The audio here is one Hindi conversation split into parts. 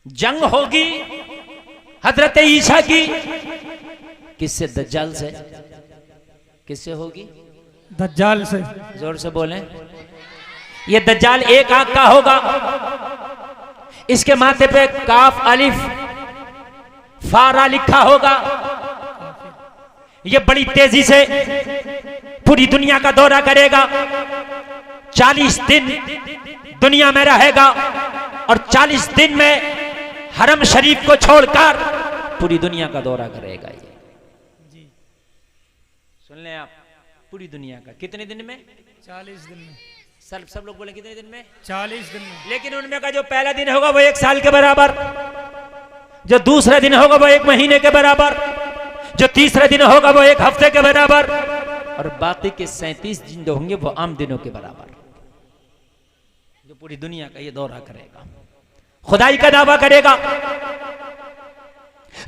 जंग होगी हजरत ईसा की, किससे? दज्जाल से। किससे होगी? दज्जाल से। जोर से बोलें। ये दज्जाल एक आंख का होगा, इसके माथे पे काफ अलिफ फारा लिखा होगा। ये बड़ी तेजी से पूरी दुनिया का दौरा करेगा, 40 दिन दुनिया में रहेगा और 40 दिन में हरम शरीफ को छोड़कर पूरी दुनिया का दौरा करेगा। ये जी सुन लें आप, पूरी दुनिया का। कितने दिन में? 40 दिन में। सब लोग बोले कितने दिन में? 40 दिन में। लेकिन उनमें का जो पहला दिन होगा वो 1 साल के बराबर, जो दूसरा दिन होगा वो 1 महीने के बराबर, जो तीसरा दिन होगा वो 1 हफ्ते के बराबर, और बाकी के 37 दिन जो होंगे वो आम दिनों के बराबर, जो पूरी दुनिया का ये दौरा करेगा, खुदाई का दावा करेगा,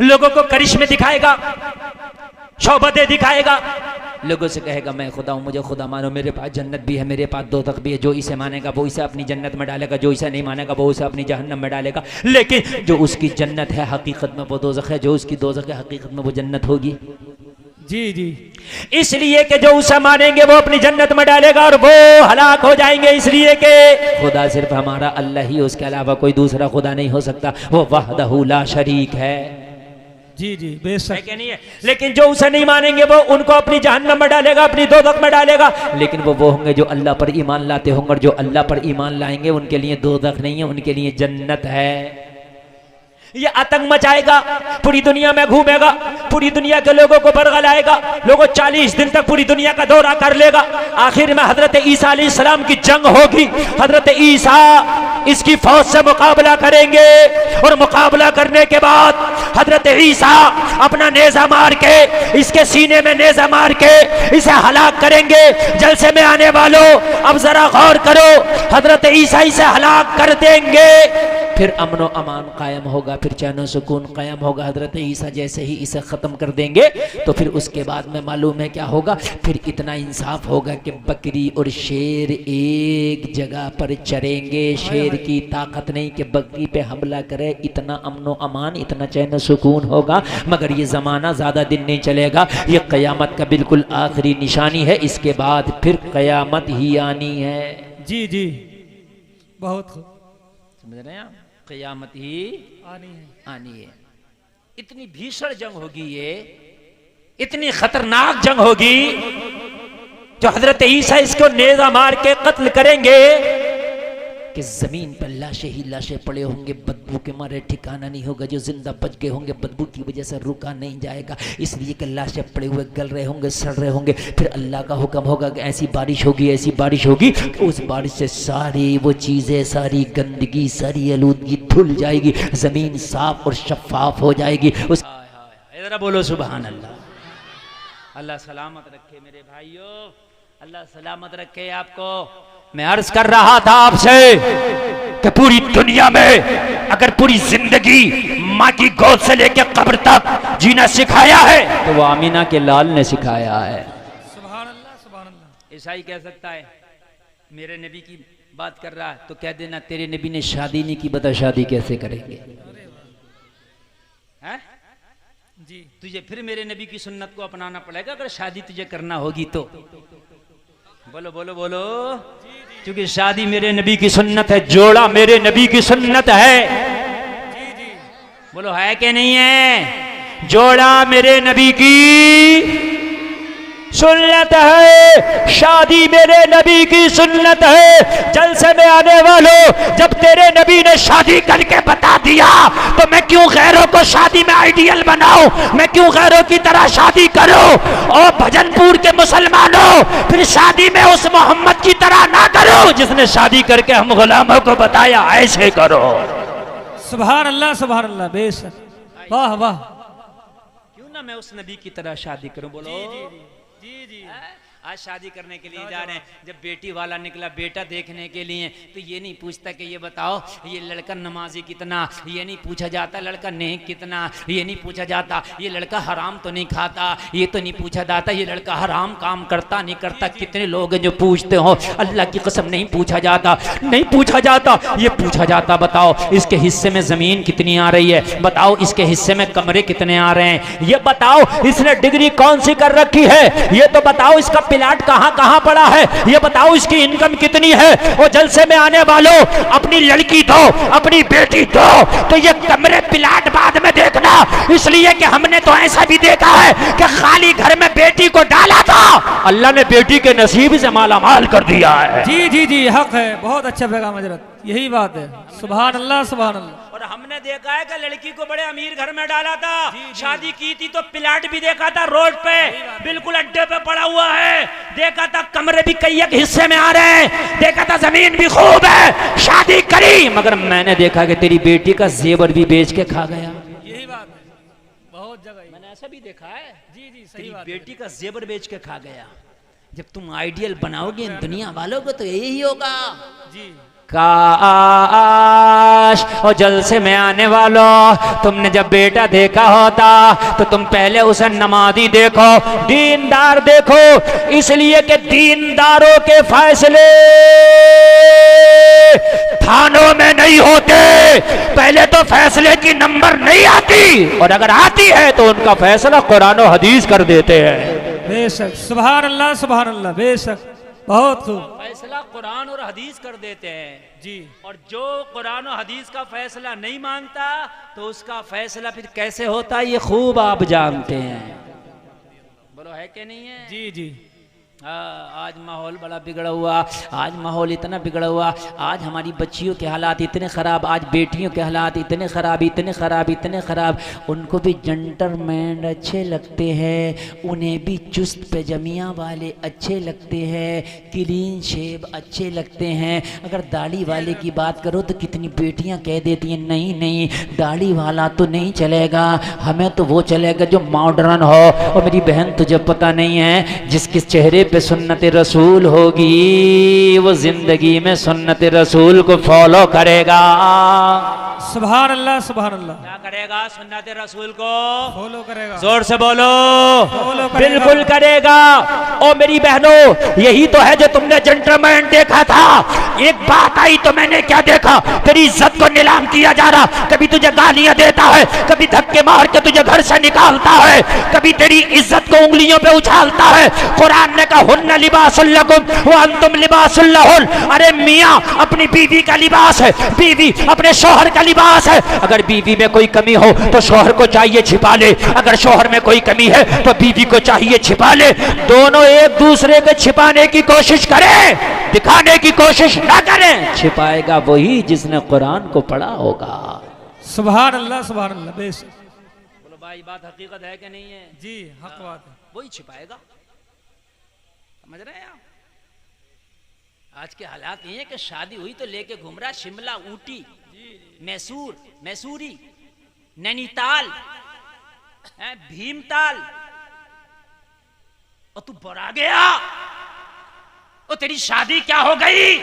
लोगों को करिश्मे दिखाएगा, शौबतें दिखाएगा, लोगों से कहेगा मैं खुदा हूं, मुझे खुदा मानो, मेरे पास जन्नत भी है, मेरे पास दोज़ख भी है, जो इसे मानेगा वो इसे अपनी जन्नत में डालेगा, जो इसे नहीं मानेगा वो उसे अपनी जहन्नम में डालेगा। लेकिन जो उसकी जन्नत है हकीकत में वो दोज़ख है, जो उसकी दोज़ख है हकीकत में वो जन्नत होगी। जी जी। इसलिए कि जो उसे मानेंगे वो अपनी जन्नत में डालेगा और वो हलाक हो जाएंगे, इसलिए कि खुदा सिर्फ हमारा अल्लाह ही, उसके अलावा कोई दूसरा खुदा नहीं हो सकता, वो वहदहू ला शरीक है। जी जी बेशक है नहीं है। लेकिन जो उसे नहीं मानेंगे वो उनको अपनी जहन्नम में डालेगा, अपनी दोज़ख में डालेगा। लेकिन वो होंगे जो अल्लाह पर ईमान लाते होंगे, और जो अल्लाह पर ईमान लाएंगे उनके लिए दोज़ख नहीं है, उनके लिए जन्नत है। ये आतंक मचाएगा, पूरी दुनिया में घूमेगा, पूरी दुनिया के लोगों को बरगलाएगा, लोगों 40 दिन तक पूरी दुनिया का दौरा कर लेगा। आखिर में हजरत ईसा अलैहिस्सलाम की जंग होगी, हजरत ईसा इसकी फौज से मुकाबला करेंगे, और मुकाबला करने के बाद हजरत ईसा अपना नेजा मार के, इसके सीने में नेजा मार के इसे हलाक करेंगे। जलसे में आने वालों अब जरा गौर करो, हजरत ईसा इसे हलाक कर देंगे, फिर अमन व अमान कायम होगा, फिर चैन व सुकून कायम होगा। हजरत ईसा जैसे ही इसे ख़त्म कर देंगे तो फिर उसके बाद में मालूम है क्या होगा? फिर इतना इंसाफ होगा कि बकरी और शेर एक जगह पर चरेंगे। शेर की ताकत नहीं कि बकरी पे हमला करे, इतना अमन व अमान, इतना चैन व सुकून होगा। मगर ये ज़माना ज़्यादा दिन नहीं चलेगा, ये क़यामत का बिल्कुल आखिरी निशानी है, इसके बाद फिर क़यामत ही आनी है। जी जी बहुत खूब समझ रहे हैं आप? क़यामत ही आनी है। इतनी भीषण जंग होगी, ये इतनी खतरनाक जंग होगी, जो हजरत ईसा इसको नेजा मार के कत्ल करेंगे कि जमीन पर लाशें ही लाशें पड़े होंगे, बदबू के मारे ठिकाना नहीं होगा। जो जिंदा बच गए होंगे बदबू की वजह से रुका नहीं जाएगा, इसलिए कि लाशें पड़े हुए गल रहे होंगे, सड़ रहे होंगे। फिर अल्लाह का हुक्म होगा कि ऐसी बारिश होगी, ऐसी बारिश होगी, उस बारिश से सारी वो चीज़ें, सारी गंदगी, सारी आलूदगी धुल जाएगी, ज़मीन साफ और शफाफ हो जाएगी। उस इधर बोलो सुभान अल्लाह। अल्लाह सलामत रखे मेरे भाइयों, अल्लाह सलामत रखे आपको। मैं अर्ज कर रहा था आपसे कि पूरी दुनिया में अगर पूरी जिंदगी माँ की गोद से लेकर कब्र तक जीना सिखाया है तो वो आमीना के लाल ने सिखाया है। सुभान अल्लाह सुभान अल्लाह। ईसाई कह सकता है मेरे नबी की बात कर रहा है तो कह देना तेरे नबी ने शादी नहीं की, बता शादी कैसे करेंगे? हैं? जी तुझे फिर मेरे नबी की सुन्नत को अपनाना पड़ेगा अगर शादी तुझे करना होगी तो। बोलो बोलो बोलो। क्योंकि शादी मेरे नबी की सुन्नत है, जोड़ा मेरे नबी की सुन्नत है। जी जी बोलो है कि नहीं है? जोड़ा मेरे नबी की सुन्नत है, शादी मेरे नबी की सुन्नत है। जलसे में आने वालों, जब तेरे नबी ने शादी करके बता दिया तो मैं क्यों गैरों को शादी में आइडियल बनाऊं? मैं क्यों गैरों की तरह शादी करूं? और भजनपुर के मुसलमानों, फिर शादी में उस मोहम्मद की तरह ना करो जिसने शादी करके हम गुलामों को बताया ऐसे करो। सुभान अल्लाह बेशक वाह वाह। क्यों ना मैं उस नबी की तरह शादी करूं? बोलो जी जी आज शादी करने के लिए जा रहे हैं, जब बेटी वाला निकला बेटा देखने के लिए, तो ये नहीं पूछता कि ये बताओ ये लड़का नमाजी कितना, ये नहीं पूछा जाता लड़का नेक कितना, ये नहीं पूछा जाता ये लड़का हराम तो नहीं खाता, ये तो नहीं पूछा जाता ये लड़का हराम काम करता नहीं करता। कितने लोग हैं जो पूछते हो, अल्लाह की कसम नहीं पूछा जाता, नहीं पूछा जाता। ये पूछा जाता बताओ इसके हिस्से में जमीन कितनी आ रही है, बताओ इसके हिस्से में कमरे कितने आ रहे हैं, ये बताओ इसने डिग्री कौन सी कर रखी है, ये तो बताओ इसका प्लाट कहां कहां पड़ा है, ये बताओ इसकी इनकम कितनी है। और जलसे में आने वालों अपनी लड़की दो, अपनी बेटी दो, तो ये कमरे प्लाट बाद में देखना, इसलिए कि हमने तो ऐसा भी देखा है कि खाली घर में बेटी को डाला था, अल्लाह ने बेटी के नसीब से माला माल कर दिया है। जी जी जी हक है, बहुत अच्छा पैगाम हजरत, यही बात है। सुभान अल्लाह सुभान अल्लाह। और हमने देखा है कि लड़की को बड़े अमीर घर में डाला था, शादी की थी तो प्लाट भी देखा था रोड पे बिल्कुल अड्डे पे पड़ा हुआ है, देखा था कमरे भी कई एक हिस्से में आ रहे हैं, देखा था जमीन भी खूब है, शादी करी, मगर मैंने देखा कि तेरी बेटी का जेवर भी बेच के खा गया। यही बात है, बहुत जगह मैंने ऐसा भी देखा है, जी जी सही तेरी बात बेटी का जेवर बेच के खा गया। जब तुम आइडियल बनाओगे इन दुनिया वालों को तो यही होगा। जी काश और जलसे में आने वालों तुमने जब बेटा देखा होता तो तुम पहले उसे नमाजी देखो, दीनदार देखो, इसलिए कि दीनदारों के फैसले थानों में नहीं होते, पहले तो फैसले की नंबर नहीं आती, और अगर आती है तो उनका फैसला कुरान और हदीस कर देते हैं। बेशक सुभान अल्लाह, बेशक बहुत खूब, फैसला कुरान और हदीस कर देते हैं जी। और जो कुरान और हदीस का फैसला नहीं मानता तो उसका फैसला फिर कैसे होता है ये खूब आप जानते हैं। बोलो है कि नहीं है? जी जी आज माहौल बड़ा बिगड़ा हुआ, आज माहौल इतना बिगड़ा हुआ, आज हमारी बच्चियों के हालात इतने ख़राब, आज बेटियों के हालात इतने ख़राब, इतने ख़राब, इतने ख़राब। उनको भी जंटलमैन अच्छे लगते हैं, उन्हें भी चुस्त पैजमिया वाले अच्छे लगते हैं, क्लीन शेव अच्छे लगते हैं। अगर दाढ़ी वाले की बात करो तो कितनी बेटियां कह देती हैं नहीं नहीं दाढ़ी वाला तो नहीं चलेगा, हमें तो वो चलेगा जो मॉडर्न हो। और मेरी बहन तुझे पता नहीं है जिसके चेहरे पे सुन्नत रसूल होगी वो जिंदगी में सुन्नत रसूल को फॉलो करेगा। सुभान अल्लाह सुभान अल्लाह। क्या करेगा? सुन्नत रसूल को फॉलो करेगा। जोर से बोलो। फॉलो करेगा। बिल्कुल करेगा। ओ मेरी बहनों यही तो है जो तुमने जेंटलमैन देखा था। एक बात आई तो मैंने क्या देखा, तेरी इज्जत को नीलाम किया जा रहा, कभी तुझे गालियां देता है, कभी धक्के मार के तुझे घर से निकालता है, कभी तेरी इज्जत को उंगलियों पे उछालता है। कुरान ने कहा हुन्ना लिबासुल लकुम व अंतुम लिबासुल लहुन। अरे मियां अपनी बीवी का लिबास है, बीवी अपने शौहर का लिबास है। अगर बीवी में कोई कमी हो तो शौहर को चाहिए छिपा ले, अगर शौहर में कोई कमी है तो बीवी को चाहिए छिपा ले। दोनों एक दूसरे को छिपाने की कोशिश करें, दिखाने की कोशिश ना करें। छिपाएगा वही जिसने कुरान को पढ़ा होगा। सुभान अल्लाह सुभान अल्लाह। बेशक बोलो भाई बात हकीकत है कि नहीं है? जी हक बात है। वही छिपाएगा। समझ रहे हैं आप? आज के हालात ये है कि शादी हुई तो लेके घूम रहा शिमला, ऊटी, मैसूर, मैसूरी, नैनीताल, भीमताल, और तू बड़ा गया। और तेरी शादी क्या हो गई?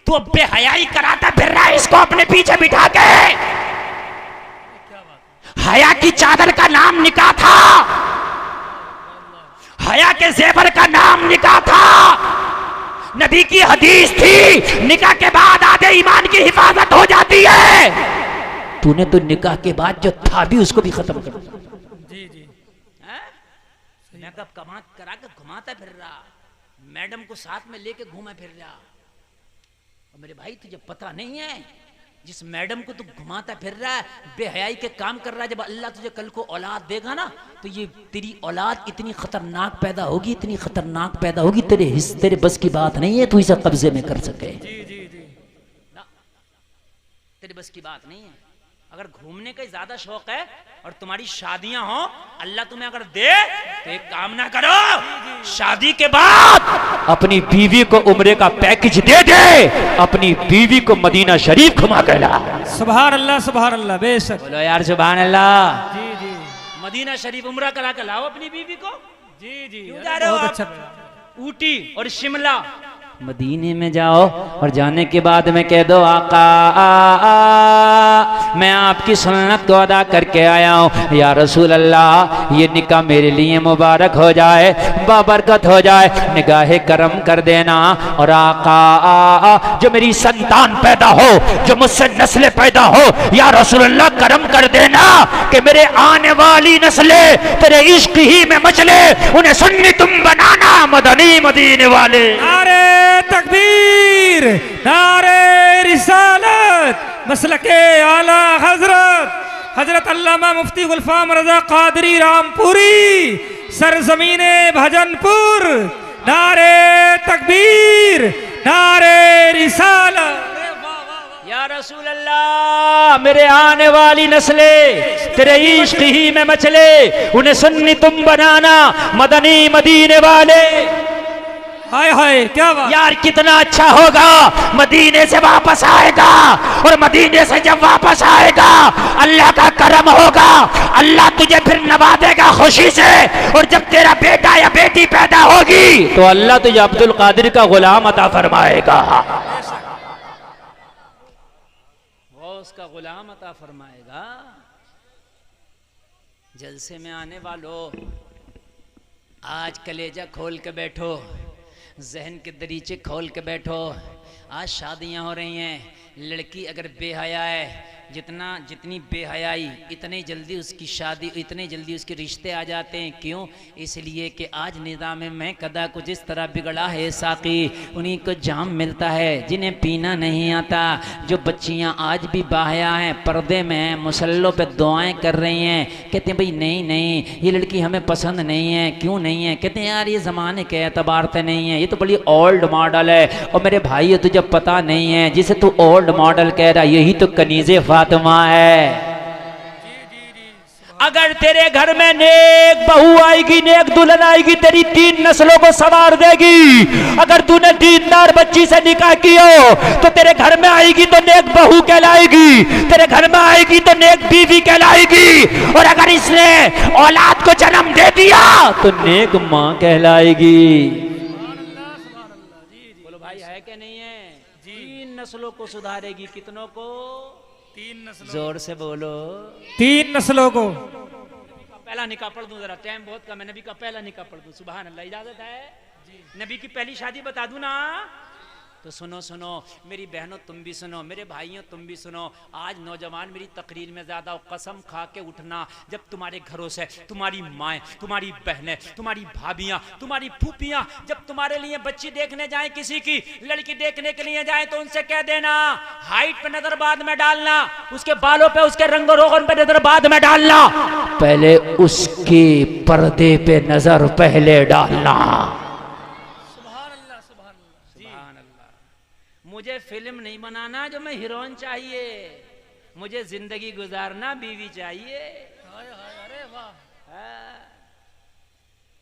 तू अब बेहयाई कराता फिर रहा है इसको अपने पीछे बिठा के। हया की चादर का नाम निकाह था, हया के जेवर का नाम निकाह था। नबी की हदीस थी निकाह के बाद आधे ईमान की हिफाजत हो जाती है। तूने तो निकाह के बाद जो था भी उसको भी खत्म कर दिया। जी जी मेकअप कमात करा के घुमाता फिर रहा, मैडम को साथ में लेके घूमा फिर रहा। और मेरे भाई तुझे पता नहीं है जिस मैडम को तू घुमाता फिर रहा है, बेहयाई के काम कर रहा है, जब अल्लाह तुझे कल को औलाद देगा ना तो ये तेरी औलाद इतनी खतरनाक पैदा होगी, इतनी खतरनाक पैदा होगी, तेरे बस की बात नहीं है तू इसे कब्जे में कर सके। जी जी जी ना, तेरे बस की बात नहीं है। अगर घूमने का ज्यादा शौक है और तुम्हारी शादियां हो, अल्लाह तुम्हें अगर दे तो एक काम ना करो, शादी के बाद अपनी बीवी को उम्रे का पैकेज दे दे, अपनी बीवी को मदीना शरीफ घुमा के ला। सुभान अल्लाह। बेशक बोलो यार सुभान अल्लाह। जी जी मदीना शरीफ उम्रा करा के लाओ अपनी बीवी को। जी जी क्यों अरे जा रहे हो बहुत आप? अच्छा पैगाम। ऊटी और शिमला मदीने में जाओ और जाने के बाद में कह दो आका मैं आपकी सुन्नत को अदा करके आया हूँ या रसूल अल्लाह ये निकाह मेरे लिए मुबारक हो जाए बाबरकत हो जाए निगाहे करम कर देना। और आका जो मेरी संतान पैदा हो जो मुझसे नस्लें पैदा हो या रसूल अल्लाह करम कर देना कि मेरे आने वाली नस्लें तेरे इश्क ही में मचले उन्हें सुन्नी तुम बनाना मदनी मदीने वाले। नारे तकबीर नारे रिसालत मसलके आला हजरत हजरत अल्लामा मुफ्ती गुलफाम रजा कादरी रामपुरी सरजमीने भजनपुर। नारे तकबीर नारे रिसालत। या रसूल अल्लाह मेरे आने वाली नस्लें तेरे इश्क ही में मचले उन्हें सुन्नी तुम बनाना मदनी मदीने वाले। हाय हाय क्या बात। यार कितना अच्छा होगा मदीने से वापस आएगा और मदीने से जब वापस आएगा अल्लाह का करम होगा अल्लाह तुझे फिर नवाजेगा खुशी से। और जब तेरा बेटा या बेटी पैदा होगी तो अल्लाह तुझे अब्दुल कादिर का गुलाम अता फरमाएगा वो उसका गुलाम अता फरमाएगा। जलसे में आने वालों आज कलेजा खोल के बैठो जहन के दरीचे खोल के बैठो। आज शादियां हो रही हैं लड़की अगर बेहया है जितनी बेहयाई इतनी जल्दी उसकी शादी इतनी जल्दी उसके रिश्ते आ जाते हैं। क्यों? इसलिए कि आज निज़ाम में कदा कुछ इस तरह बिगड़ा है साकी उन्हीं को जाम मिलता है जिन्हें पीना नहीं आता। जो बच्चियां आज भी बाहया हैं पर्दे में हैं मुसल्लों पे दुआएं कर रही हैं कहते हैं भाई नहीं नहीं ये लड़की हमें पसंद नहीं है। क्यों नहीं है? कहते हैं यार ये ज़माने के एतबार से नहीं है ये तो बड़ी ओल्ड मॉडल है। और मेरे भाई तुझे पता नहीं है जिसे तू ओल्ड मॉडल कह रहा यही तो कनीज़े फातिमा है। अगर तेरे घर में नेक बहू आएगी नेक दुल्हन आएगी तेरी 3 नस्लों को संवार देगी। अगर तूने दीनदार बच्ची से निकाह किया तो तेरे घर में आएगी तो नेक बहू कहलाएगी तेरे घर में आएगी तो नेक बीवी कहलाएगी। और अगर इसने औलाद को जन्म दे दिया तो नेक माँ कहलाएगी। बोलो भाई है कि नहीं है? 3 नस्लों को सुधारेगी। कितनों को? 3 नस्लों। जोर से बोलो। 3 नस्लों को। पहला निकाह पढ़ दूं जरा टाइम बहुत कम है। नबी का पहला निकाह पढ़ दूं सुभान अल्लाह इजाजत है? नबी की पहली शादी बता दूं ना तो सुनो सुनो मेरी बहनों तुम भी सुनो मेरे भाइयों तुम भी सुनो। आज नौजवान मेरी तकरीर में ज्यादा कसम खा के उठना जब तुम्हारे घरों से तुम्हारी माएँ तुम्हारी बहनें तुम्हारी भाभियां तुम्हारी फूफियां जब तुम्हारे लिए बच्ची देखने जाए किसी की लड़की देखने के लिए जाए तो उनसे कह देना हाइट पे नजर बाद में डालना उसके बालों पे उसके रंग रोगन पे नजर बाद में डालना पहले उसके पर्दे पे नजर पहले डालना। मुझे फिल्म नहीं बनाना जो मैं हीरोइन चाहिए मुझे जिंदगी गुजारना बीवी चाहिए। अरे वाह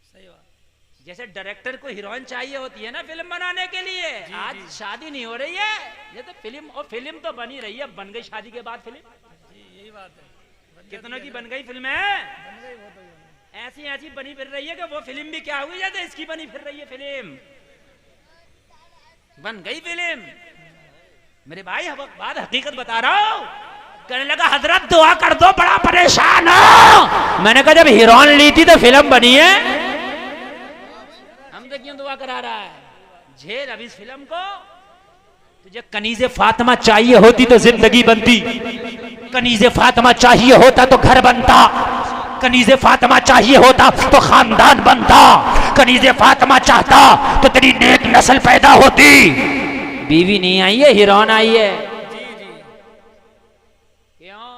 सही बात। जैसे डायरेक्टर को हीरोइन चाहिए होती है ना फिल्म बनाने के लिए आज शादी नहीं हो रही है ये तो फिल्म और फिल्म तो बनी रही है बन गई शादी के बाद फिल्म। यही बात है। कितनों की बन गई फिल्म है ऐसी ऐसी बनी फिर रही है कि वो फिल्म भी क्या हुई जैसे इसकी बनी फिर रही है फिल्म बन गई फिल्म। मेरे भाई बात हकीकत बता रहा हूं। कहने लगा हजरत दुआ कर दो बड़ा परेशान हो। मैंने कहा जब हीरोइन ली थी तो फिल्म बनी है हमसे क्यों दुआ करा रहा है? झेल अब इस फिल्म को। तुझे कनीज़े फातिमा चाहिए होती तो जिंदगी बनती कनीज़े फातिमा चाहिए होता तो घर बनता कनीज़े फातिमा चाहिए होता तो खानदान बनता कनीज़े फातिमा चाहता तो तेरी नेक नस्ल पैदा होती। बीवी नहीं आई है हीरोइन आई है। क्यों?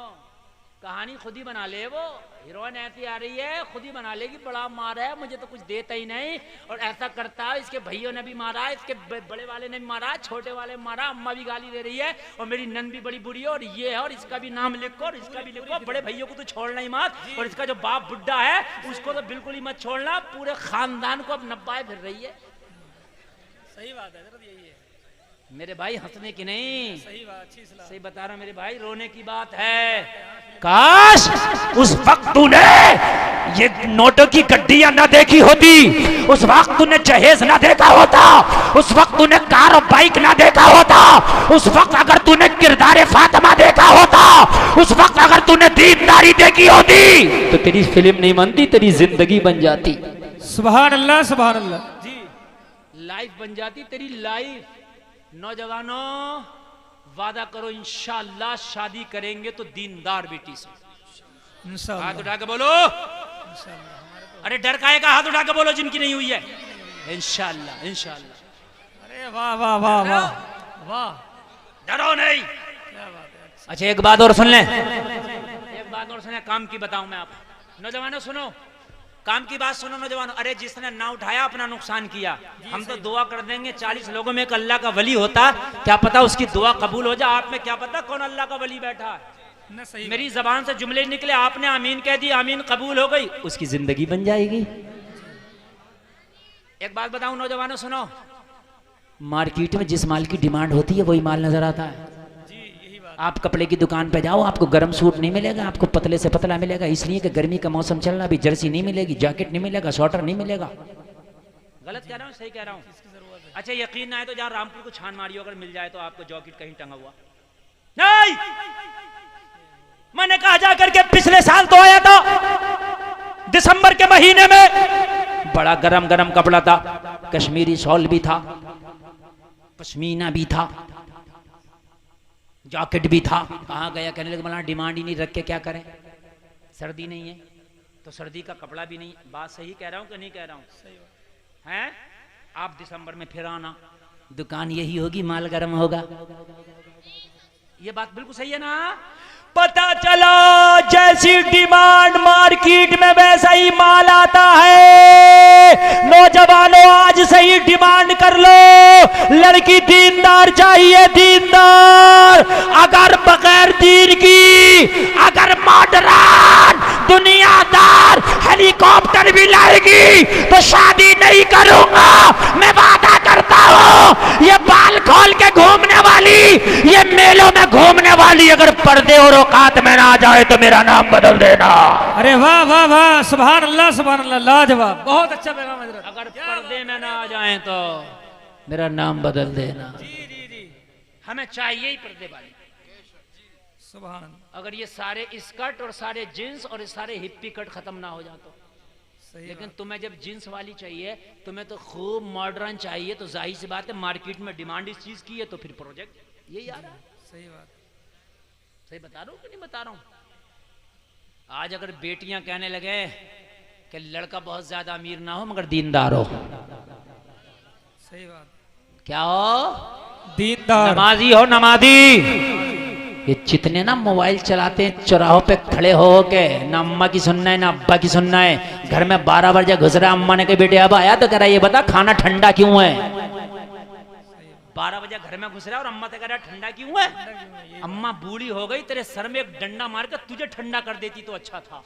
कहानी खुद ही बना ले वो हीरोइन ऐसी आ रही है खुद ही बना लेगी बड़ा मारा है मुझे तो कुछ देता ही नहीं और ऐसा करता है इसके भाइयों ने भी मारा इसके बड़े वाले ने भी मारा छोटे वाले मारा अम्मा भी गाली दे रही है और मेरी नन भी बड़ी बुरी है और ये है और इसका भी नाम लिखो और इसका भी लिखो बड़े भैया को तो छोड़ना ही मत और इसका जो बाप बुड्ढा है उसको तो बिल्कुल ही मत छोड़ना पूरे खानदान को अब नब्बाए फिर रही है। सही बात है यही है। मेरे भाई हंसने की नहीं, सही बात, अच्छी सलाह। सही बता रहा हूं मेरे भाई, रोने की बात है। काश उस वक्त तूने ये नोटों की गड्डियां ना देखी होती, उस वक्त तूने जहेज ना देखा होता, उस वक्त तूने कार और बाइक ना देखा होता, उस वक्त अगर तूने किरदार फातिमा देखा होता, उस वक्त अगर तूने दीनदारी देखी होती, तो तेरी फिल्म नहीं बनती, तेरी जिंदगी बन जाती। सुभान अल्लाह, सुभान अल्लाह जी। लाइफ बन जाती तेरी लाइफ। नौजवानों, वादा करो इंशाअल्लाह शादी करेंगे तो दीनदार बेटी से। इंशाअल्लाह, हाथ उठा के बोलो। अरे डर काहे का, हाथ उठा के बोलो जिनकी नहीं हुई है। इंशाअल्लाह, इंशाअल्लाह। अरे वाह वाह वाह वाह वाह, डरो नहीं। क्या बात है। अच्छा एक बात और सुन लें, एक बात और सुने, काम की बताऊं मैं आपको। नौजवानों सुनो, काम की बात सुनो नौजवानों। अरे जिसने ना उठाया अपना नुकसान किया। हम तो दुआ कर देंगे 40 लोगों में एक अल्लाह का वली होता, क्या पता उसकी दुआ कबूल हो जाए। आप में क्या पता कौन अल्लाह का वली बैठा है। ना सही मेरी जबान से जुमले निकले, आपने आमीन कह दी, आमीन कबूल हो गई, उसकी जिंदगी बन जाएगी। एक बात बताऊं नौजवानों सुनो, मार्केट में जिस माल की डिमांड होती है वही माल नजर आता है। जी, यही बात। आप कपड़े की दुकान पे जाओ, आपको गर्म सूट नहीं मिलेगा, आपको पतले से पतला मिलेगा, इसलिए कि गर्मी का मौसम चल रहा, अभी जर्सी नहीं मिलेगी, जैकेट नहीं मिलेगा, स्वेटर नहीं मिलेगा। गलत कह रहा हूँ, सही कह रहा हूँ? अच्छा यकीन ना है तो जहाँ रामपुर को छान मारियो, अगर मिल जाए तो आपको जैकेट कहीं टंगा हुआ नहीं। मैंने कहा जा करके पिछले साल तो आया था दिसंबर के महीने में, बड़ा गरम गरम कपड़ा था, कश्मीरी शॉल भी था, पश्मीना भी था, जैकेट भी था। कहाँ गया, कहने लगे मौलाना डिमांड ही नहीं, रख के क्या करें, सर्दी नहीं है तो सर्दी का कपड़ा भी नहीं। बात सही कह रहा हूँ कि नहीं कह रहा हूँ? हैं? आप दिसंबर में फिर आना, दुकान यही होगी, माल गर्म होगा। ये बात बिल्कुल सही है ना? पता चला जैसी डिमांड मार्केट में वैसा ही माल आता है। नौजवानों आज से ही डिमांड कर लो, लड़की दीनदार चाहिए, दीनदार। अगर बगैर दीन की, अगर मॉडर्न दुनियादार हेलीकॉप्टर भी लाएगी तो शादी नहीं करूंगा, मैं वादा करता हूं। ये बाल खोल के घूमने वाली, ये मेलों में घूमने वाली अगर पर्दे और औकात में ना जाए तो मेरा नाम बदल देना। अरे वाह वाह वाह, सुभान अल्लाह, सुभान अल्लाह, लाजवाब, बहुत अच्छा पैगाम हजरत। अगर पर्दे में ना आ जाए तो मेरा नाम बदल देना। जी जी जी, हमें चाहिए ही पर्दे वाली। सुभान अल्लाह, अगर ये सारे स्कर्ट और सारे जींस और सारे हिप्पी कट खत्म ना हो जाए तो। सही लेकिन तुम्हें जब जींस वाली चाहिए, तुम्हें तो खूब मॉडर्न चाहिए, तो जाहिर सी बात है मार्केट में डिमांड इस चीज की है, तो फिर प्रोजेक्ट यही आ रहा है। सही बात। सही बता रहा हूँ कि नहीं बता रहा हूँ? आज अगर बेटियां कहने लगे कि लड़का बहुत ज्यादा अमीर ना हो मगर दीनदार हो, सही बात, क्या हो? दीनदार, नमाजी हो, नमाजी। ये जितने ना मोबाइल चलाते हैं चौराहों पे खड़े हो के, ना अम्मा की सुनना है ना अब्बा की सुनना है। घर में 12 बजे घुस रहा, अम्मा ने कहा बेटे अब आया तो कह रहा ये बता खाना ठंडा क्यों है। 12 बजे घर में घुस रहा और अम्मा से कह रहा ठंडा क्यों है। अम्मा बूढ़ी हो गई, तेरे सर में एक डंडा मार कर तुझे ठंडा कर देती तो अच्छा था।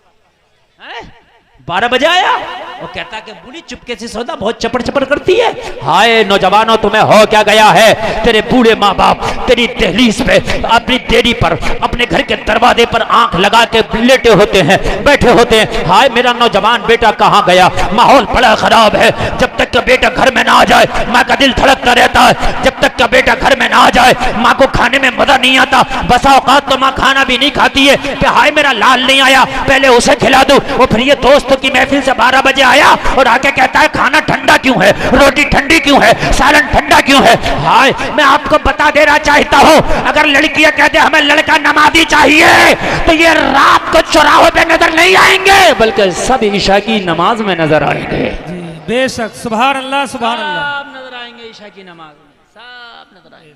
12 बजे आया, वो कहता कि बूढ़ी चुपके से सौदा बहुत चपड़ चपड़ करती है। हाय नौजवानों, तुम्हें हो क्या गया है? तेरे बूढ़े माँ बाप तेरी दहलीज पे, अपनी देरी पर, अपने घर के दरवाजे पर आंख लगा के लेटे होते हैं, बैठे होते हैं। हाय मेरा नौजवान बेटा कहाँ गया? माहौल बड़ा खराब है। जब तक का बेटा घर में ना आ जाए माँ का दिल धड़कता रहता है। जब तक का बेटा घर में ना आ जाए माँ को खाने में मजा नहीं आता। बसा औकात तो माँ खाना भी नहीं खाती है कि हाय मेरा लाल नहीं आया, पहले उसे खिला दूं। और फिर ये दोस्तों की महफिल से 12 बजे आया और आके कहता है खाना ठंडा क्यों है, रोटी ठंडी क्यों है, सालन ठंडा क्यों है। हाय मैं आपको बता देना चाहता हूँ, अगर लड़कियां कहते हमें लड़का नमाजी चाहिए तो ये रात को चौराहों पे नजर नहीं आएंगे, बल्कि सब ईशा की नमाज में नजर आएंगे। जी बेशक, सुभान अल्लाह, सुभान अल्लाह, सब नजर आएंगे ईशा की नमाज में, सब नजर आएंगे।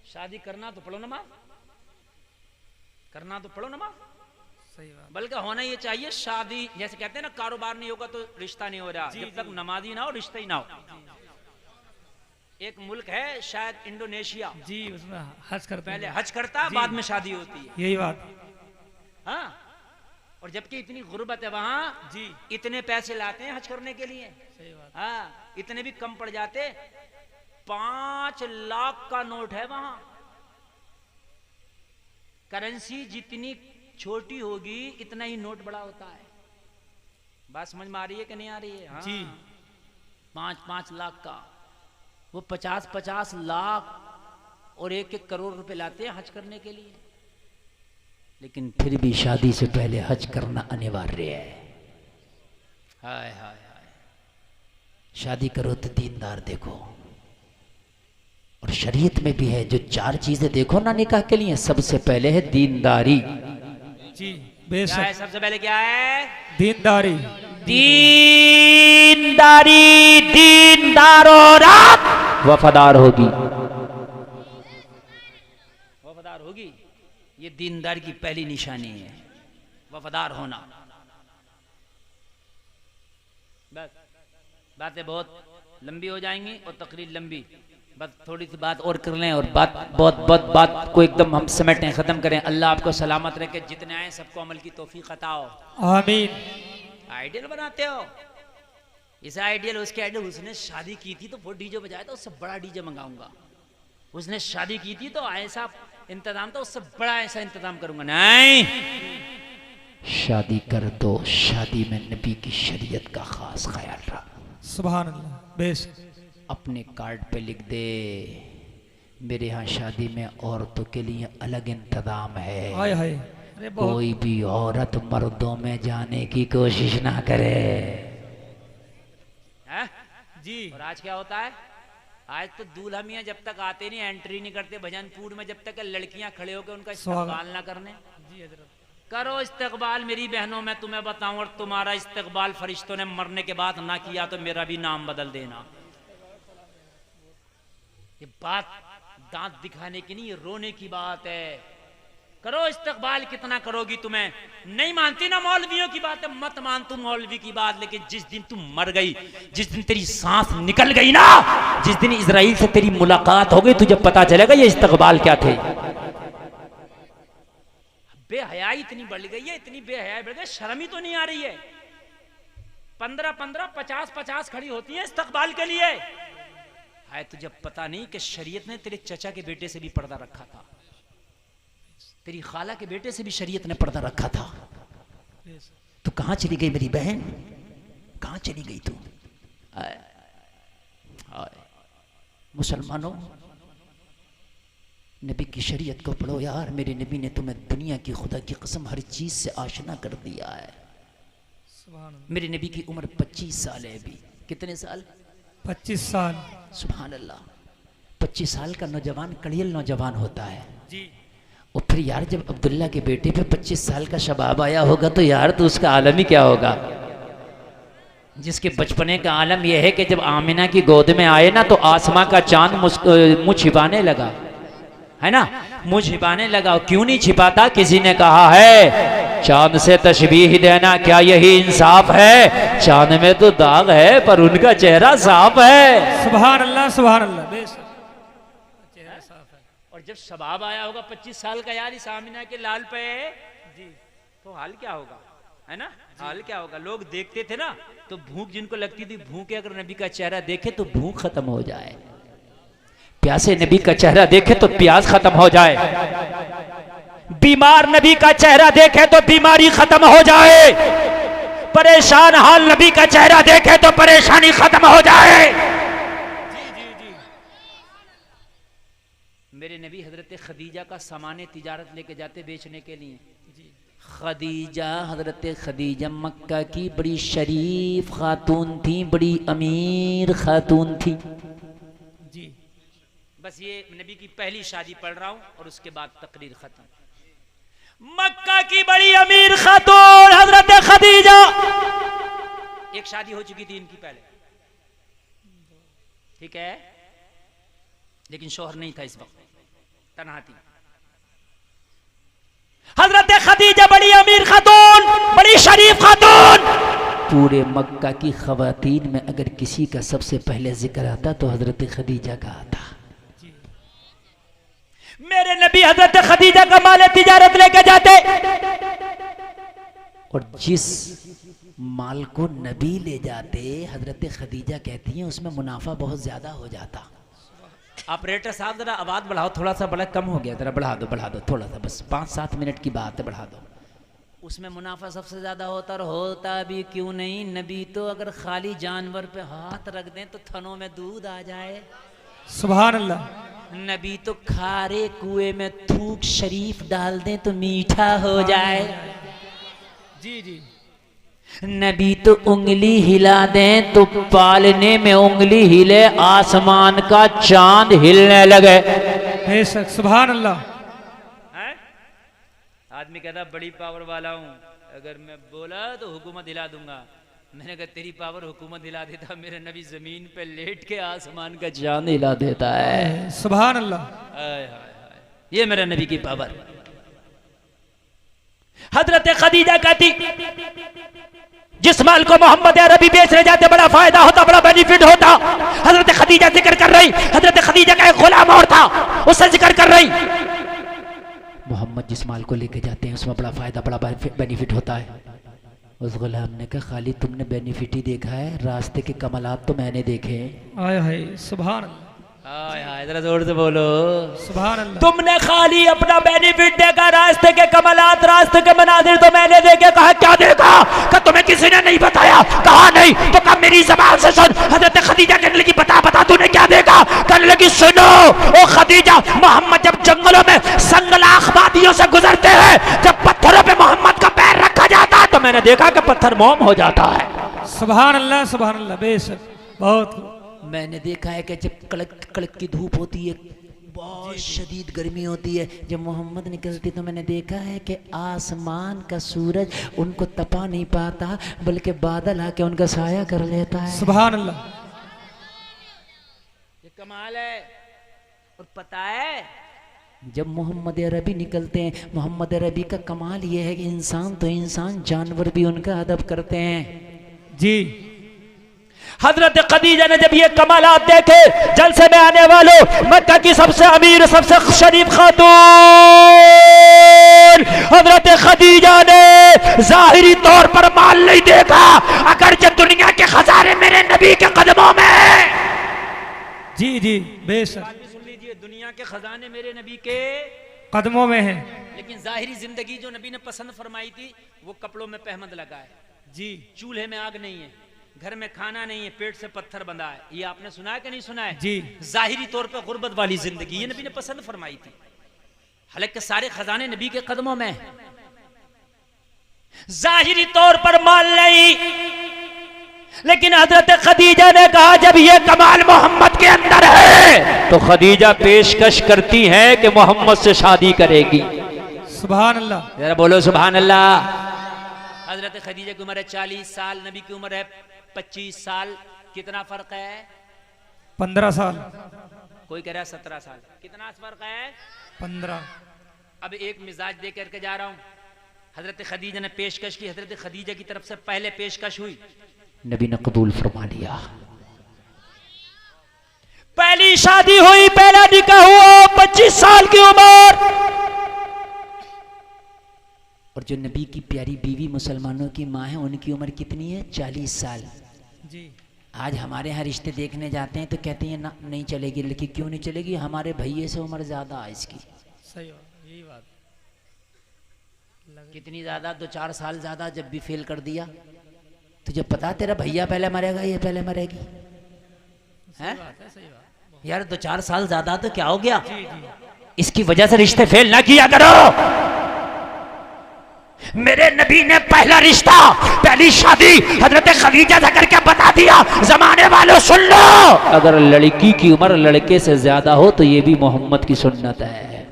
शादी करना तो पढ़ो नमाज, करना तो पढ़ो नमाज। सही बात, बल्कि होना ये चाहिए, शादी जैसे कहते हैं ना कारोबार नहीं होगा तो रिश्ता नहीं हो रहा, जब तक नमाजी ना हो रिश्ता ही ना हो। एक मुल्क है शायद इंडोनेशिया, जी उसमें हज करते पहले हैं, हज करता बाद में शादी होती है। यही बात, हाँ, और जबकि इतनी गुर्बत है वहां, जी इतने पैसे लाते हैं हज करने के लिए, सही बात, हाँ इतने भी कम पड़ जाते 5 लाख का नोट है वहां। करेंसी जितनी छोटी होगी इतना ही नोट बड़ा होता है। बात समझ में आ रही है कि नहीं आ रही है? हाँ। जी। 5-5 लाख का, वो 50-50 लाख और 1-1 करोड़ रुपए लाते हैं हज करने के लिए। लेकिन फिर भी शादी से पहले हज करना अनिवार्य है। हाय हाय हाय, शादी करो तो दीनदार देखो। और शरीयत में भी है जो 4 चीजें देखो ना निकाह के लिए, सबसे पहले है दीनदारी। जी क्या बेशक। है सबसे पहले? क्या है? दीनदारी। दीनदारी। दीनदार औरत वफादार होगी, वफादार होगी। ये दीनदार की पहली निशानी है, वफादार होना। बस बातें बहुत लंबी हो जाएंगी और तकरीर लंबी, बस थोड़ी सी बात और कर लें और बात बहुत बहुत बात को एकदम हम समेटें, ख़त्म करें। अल्लाह आपको सलामत रखे, जितने आए सबको अमल की तौफीक अता हो। आमीन। आइडियल बनाते हो, इस आइडियल उसके आइडियल। उसने शादी की थी तो वो डीजे बजाया था, उससे बड़ा डीजे मंगाऊंगा। उसने शादी की थी तो ऐसा इंतजाम था, उससे बड़ा ऐसा इंतजाम करूंगा। नहीं, शादी कर दो, शादी में नबी की शरीयत का खास ख्याल रख। सुभान अल्लाह। बेशक। अपने कार्ड पे लिख दे, मेरे यहाँ शादी में औरतों के लिए अलग इंतजाम है। हाय हाय। अरे बहुत। कोई भी औरत मर्दों में जाने की कोशिश ना करे। है? जी। और आज क्या होता है? आज तो दूल्हा मियां जब तक आते नहीं, एंट्री नहीं करते भजनपुर में, जब तक लड़कियां खड़े होकर उनका इस्तकबाल ना करने। जी हजरत। करो इस्तकबाल मेरी बहनों, मैं तुम्हें बताऊं, और तुम्हारा इस्तकबाल फरिश्तों ने मरने के बाद ना किया तो मेरा भी नाम बदल देना। ये बात दांत दिखाने की नहीं, ये रोने की बात है। करो इस्तकबाल, कितना करोगी? तुम्हें नहीं मानती ना मौलवियों की बात है, मत मान तू मौलवी की बात। लेकिन जिस दिन तुम मर गई, जिस दिन तेरी सांस निकल गई ना, जिस दिन इजराइल से तेरी मुलाकात हो गई, तुझे पता चलेगा ये इस्तकबाल क्या थे। बेहयाई इतनी बढ़ गई है, इतनी बेहयाई बढ़ गई, शर्म ही तो नहीं आ रही है। 15-15, 50-50 खड़ी होती है इस्तकबाल के लिए। है तुझे पता नहीं कि शरीयत ने तेरे चचा के बेटे से भी पर्दा रखा था, तेरी खाला के बेटे से भी शरीयत ने पर्दा रखा था। तू कहां चली गई मेरी बहन, कहां चली गई तू? मुसलमानों, नबी की शरीयत को पढ़ो यार। मेरे नबी ने तुम्हें दुनिया की खुदा की कसम हर चीज से आशना कर दिया है। मेरे नबी की उम्र 25 साल है अभी। कितने साल? 25 साल। सुभान अल्लाह। 25 साल का नौजवान कड़ियल नौजवान होता है जी। और फिर यार जब अब्दुल्ला के बेटे पे 25 साल का शबाब आया होगा तो यार तो उसका आलम ही क्या होगा। जिसके बचपने का आलम यह है कि जब आमिना की गोद में आए ना तो आसमां का चांद मुंह छिपाने लगा, है ना, मुंह छिपाने लगा। क्यों नहीं छिपाता? किसी ने कहा है चांद से तशबीह देना क्या यही इंसाफ है? चांद में तो दाग है पर उनका चेहरा साफ है। सुभान अल्लाह, सुभान अल्लाह। बेशक चेहरा साफ है। और जब शबाब आया होगा 25 साल का यार इस आमिना के लाल पे जी, तो हाल क्या होगा, है ना? हाल क्या होगा? लोग देखते थे ना तो भूख जिनको लगती थी, भूख अगर नबी का चेहरा देखे तो भूख खत्म हो जाए, प्यासे नबी का चेहरा देखे तो प्यास खत्म हो जाए, बीमार नबी का चेहरा देखे तो बीमारी खत्म हो जाए, परेशान हाल नबी का चेहरा देखे तो परेशानी खत्म हो जाए। जी जी जी। मेरे नबी हजरत खदीजा का सामान तिजारत लेके जाते बेचने के लिए। खदीजा, हजरत खदीजा मक्का की बड़ी शरीफ खातून थी, बड़ी अमीर खातून थी जी। बस ये नबी की पहली शादी पढ़ रहा हूं और उसके बाद तकरीर खत्म। मक्का की बड़ी अमीर खातून हजरत खदीजा, एक शादी हो चुकी थी इनकी पहले, ठीक है, लेकिन शौहर नहीं था इस वक्त, तन्हा थी। हजरत खदीजा बड़ी अमीर खातून, बड़ी शरीफ खातून। पूरे मक्का की खवातीन में अगर किसी का सबसे पहले जिक्र आता तो हजरत खदीजा का आता। मेरे नबी हजरत खदीजा का माल तिजारत लेके जाते और जिस माल को नबी ले जाते हजरत खदीजा कहती हैं उसमें मुनाफा बहुत ज्यादा हो जाता। ऑपरेटर साहब जरा आवाज बढ़ाओ, थोड़ा सा बड़ा कम हो गया, जरा बढ़ा दो थोड़ा सा, बस 5-7 मिनट की बात है, बढ़ा दो। उसमें मुनाफा सबसे ज्यादा होता, और होता भी क्यों नहीं। नबी तो अगर खाली जानवर पे हाथ रख दें तो थनों में दूध आ जाए। सुभान अल्लाह। नबी तो खारे कुएं में थूक शरीफ डाल दें तो मीठा हो जाए। जी जी। नबी तो उंगली हिला दें तो पालने में उंगली हिले, आसमान का चांद हिलने लगे। बेशक, सुभान अल्लाह। आदमी कहता बड़ी पावर वाला हूँ, अगर मैं बोला तो हुकूमत हिला दूंगा। मैंने कहा तेरी पावर हुकूमत हिला देता, मेरे नबी जमीन पे लेट के आसमान का चांद हिला देता है। सुभान अल्लाह। हाय हाय हाय, ये मेरा नबी की पावर। हजरत खदीजा कहती जिस माल को मोहम्मद अरबी बेचने जाते बड़ा फायदा होता, बड़ा बेनिफिट होता। हजरत खदीजा जिक्र कर रही, हजरत खदीजा का एक गुलाम और था, उससे जिक्र कर रही, मोहम्मद जिस माल को लेके जाते हैं उसमें बड़ा फायदा, बड़ा बेनिफिट होता है। उस गुलाम ने कहा खाली तुमने बेनिफिट ही देखा है, रास्ते के कमलात तो मैंने देखे। आय हाय, सुभान अल्लाह। हाय हाय, जरा जोर से बोलो सुभान अल्लाह। तुमने खाली अपना बेनिफिट देखा, रास्ते के कमलात, रास्ते के मनाजिर तो मैंने देखे। कहा क्या देखा? कहा तुम्हें किसी ने नहीं बताया। कहा नहीं। तो कहा मेरी जबान से सुन। हजरत खदीजा कहने लगी बता तूने क्या देखा? कहने लगी सुनो ओ खदीजा, मोहम्मद जब जंगलों में संगलाख वादियों से गुजरते हैं, जब पत्थरों पे मोहम्मद का पैर रखा जाता है तो मैंने देखा कि पत्थर मोम हो जाता है। सुभान अल्लाह, सुभान अल्लाह। बेशक, बहुत। मैंने देखा है कि जब कड़क कड़क की धूप होती है, बहुत शदीद गर्मी होती है, जब मोहम्मद निकलती तो मैंने देखा है कि आसमान का सूरज उनको तपा नहीं पाता, बल्कि बादल आके उनका साया कर लेता है। सुभान अल्लाह। ये कमाल है। और पता है जब मोहम्मद अरबी निकलते हैं, मोहम्मद अरबी का कमाल ये है कि इंसान तो इंसान, जानवर भी उनका अदब करते हैं। जी। हजरत खदीजा ने जब ये कमालात देखे, जलसे में आने वालों, मक्का की सबसे अमीर, सबसे शरीफ खातून हजरत खदीजा ने जाहिरी तौर पर माल नहीं देखा, अगर जब दुनिया के खजाने मेरे नबी के कदमों में है। जी जी, बेशक। सुन लीजिए, दुनिया के खजाने मेरे नबी के कदमों में है, लेकिन जाहिरी जिंदगी जो नबी ने पसंद फरमाई थी वो कपड़ों में पहमद लगा है। जी। चूल्हे में आग नहीं है, घर में खाना नहीं है, पेट से पत्थर बंधा है। ये आपने सुना है कि नहीं सुना है? जी। जाहिरी तौर पे गुर्बत वाली जिंदगी ये नबी ने पसंद फरमाई थी, हालांकि सारे खजाने नबी के कदमों में। जाहिरी तौर पर माल नहीं, लेकिन हजरत खदीजा ने कहा जब ये कमाल मोहम्मद के अंदर है तो खदीजा पेशकश करती है कि मोहम्मद से शादी करेगी। सुभान अल्लाह। जरा बोलो सुभान अल्लाह। हजरत खदीजा की उम्र है 40 साल, नबी की उम्र है 25 साल। कितना फर्क है? 15 साल। कोई कह रहा है 17 साल। कितना फर्क है? 15। अब एक मिजाज दे करके जा रहा हूं। हजरत खदीजा ने पेशकश की, हजरत खदीजा की तरफ से पहले पेशकश हुई, नबी ने कबूल फरमा लिया। पहली शादी हुई, पहला निकाह हुआ, 25 साल की उम्र। और जो नबी की प्यारी बीवी मुसलमानों की माँ है, उनकी उम्र कितनी है? 40 साल। जी। आज हमारे यहाँ रिश्ते देखने जाते हैं तो कहते हैं ना नहीं चलेगी, लेकिन क्यों नहीं चलेगी? हमारे भैये से उम्र ज्यादा है इसकी। सही बात, यही बात। कितनी ज्यादा? 2-4 साल ज्यादा। जब भी फेल कर दिया तुझे पता तेरा भैया पहले मरेगा, ये पहले मरेगी है? यार 2-4 साल ज्यादा तो क्या हो गया? जी जी। इसकी वजह से रिश्ते फेल ना किया करो। मेरे नबी ने पहला रिश्ता, पहली शादी हजरत खदीजा से करके बता दिया। जमाने वालों सुन लो, अगर लड़की की उम्र लड़के से ज्यादा हो तो ये भी मोहम्मद की सुन्नत है।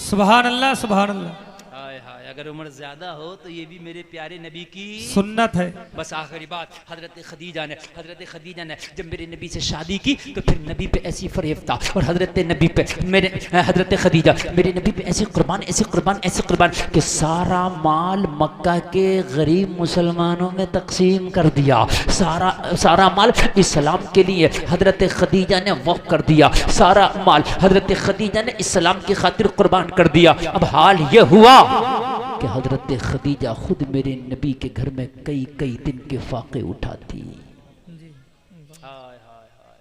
सुभान अल्लाह, सुभान अल्लाह। हाय हाय, अगर उम्र ज्यादा हो तो ये भी मेरे प्यारे नबी की सुन्नत है। बस आखिरी बात, हजरत खदीजा ने जब मेरे नबी से शादी की तो फिर नबी पे ऐसी फरेब था, और हजरत नबी पे मेरे हजरत खदीजा मेरे नबी पे ऐसे कुर्बान कि सारा माल मक्का के गरीब मुसलमानों में तकसीम कर दिया। सारा माल इस्लाम के लिए हजरत खदीजा ने वक्फ कर दिया। सारा माल हजरत खदीजा ने इस्लाम की खातिर कुर्बान कर दिया। अब हाल ये हुआ कि हजरत खदीजा खुद मेरे नबी के घर में कई दिन के फाके उठाती। हाय हाय हाय।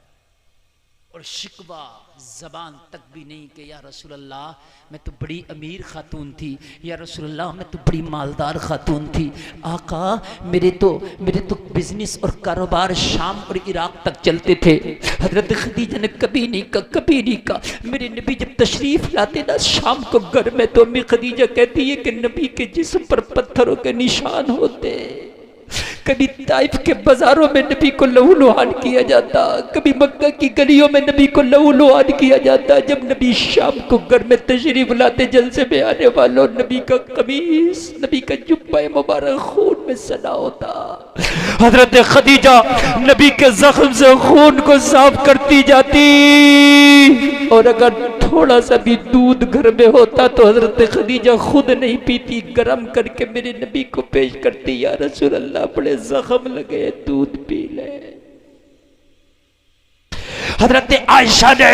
और शिकवा जबान तक भी नहीं कि या रसूल अल्लाह मैं तो बड़ी अमीर खातून थी, या रसूल अल्लाह मैं तो बड़ी मालदार खातून थी, आका मेरे तो बिजनेस और कारोबार शाम और इराक तक चलते थे। हजरत खदीजा ने कभी नहीं कहा। मेरे नबी जब तशरीफ लाते ना शाम को घर में, तो अम्मी खदीजा कहती है कि नबी के जिस्म पर पत्थरों के निशान होते। कभी ताइफ के बाजारों में नबी को लहूलुहान किया जाता, कभी मक्का की गलियों में नबी को लहूलुहान किया जाता। जब नबी शाम को घर में तशरीफ लाते, जलसे में आने वालों, नबी का कमीज, नबी का जुब्बा मुबारक खून में सना होता। हजरत खदीजा नबी के जख्म से खून को साफ करती जाती, और अगर थोड़ा सा भी दूध घर में होता तो हजरत खदीजा खुद नहीं पीती, गरम करके मेरे नबी को पेश करती, या रसूल अल्लाह बड़े जख्म लगे, दूध पी ले। हजरत आयशा ने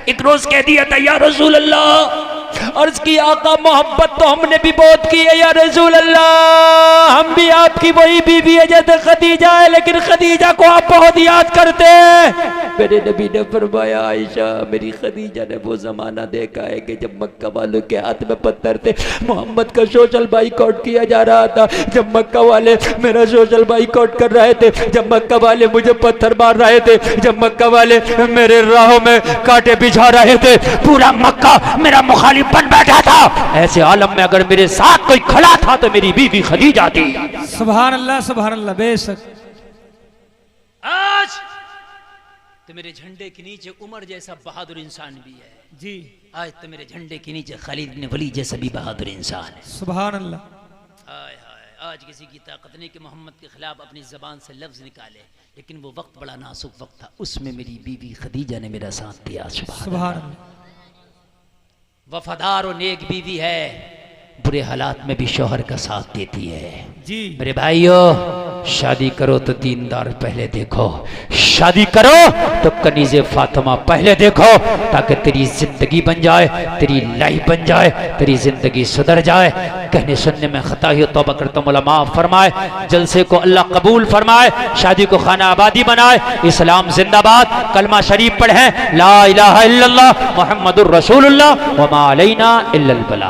एक रोज कह दिया था, या रसूल अल्लाह, अर्ज की आका मोहब्बत तो हमने भी बहुत की है, या रसूल अल्लाह हम भी आपकी वही बीवी है जैसे खदीजा है, लेकिन खदीजा को आप बहुत याद करते हैं। मेरे नबी ने फरमाया, आयशा मेरी खदीजा ने वो जमाना देखा है कि जब मक्का वालों के हाथ में पत्थर थे, मोहम्मद का सोशल बाइकआउट किया जा रहा था, जब मक्का वाले मेरा सोशल बाइकआउट कर रहे थे, जब मक्का वाले मुझे पत्थर मार रहे थे, जब मक्का वाले मेरे राहों में कांटे बिछा रहे थे, पूरा मक्का मेरा मुखालिफ बन बैठा था। ऐसे आलम में अगर मेरे साथ कोई खड़ा था तो मेरी बीवी खदीजा थी। सुभान अल्लाह बेशक। आज तो मेरे झंडे के नीचे उमर जैसा बहादुर इंसान भी है जी, आज तो मेरे झंडे के नीचे खालिद बिन वलीद जैसा भी बहादुर इंसान है। सुभान अल्लाह। हाय हाय, आज किसी की ताकत नहीं कि मोहम्मद के खिलाफ अपनी जबान से लफ्ज निकाले, लेकिन वो वक्त बड़ा नाजुक वक्त था, उसमें मेरी बीवी खदीजा ने मेरा साथ दिया। सुभान अल्लाह। वफादार और नेक बीवी है, बुरे हालात में भी शौहर का साथ देती है जी। मेरे भाइयों, शादी करो तो दीनदार पहले देखो, शादी करो तो कनीज़े फातिमा पहले देखो, ताकि तेरी जिंदगी बन जाए, तेरी लाइफ बन जाए, तेरी जिंदगी सुधर जाए। कहने सुनने में खता ही तौबा करता हूं, मौला माफ फरमाए, जलसे को अल्लाह कबूल फरमाए, शादी को खाना आबादी बनाए। इस्लाम जिंदाबाद, कलमा शरीफ पढ़े, ला इलाहा इल्लल्लाह मुहम्मदुर रसूलुल्लाह व मा अलैना इल्लल बलाग।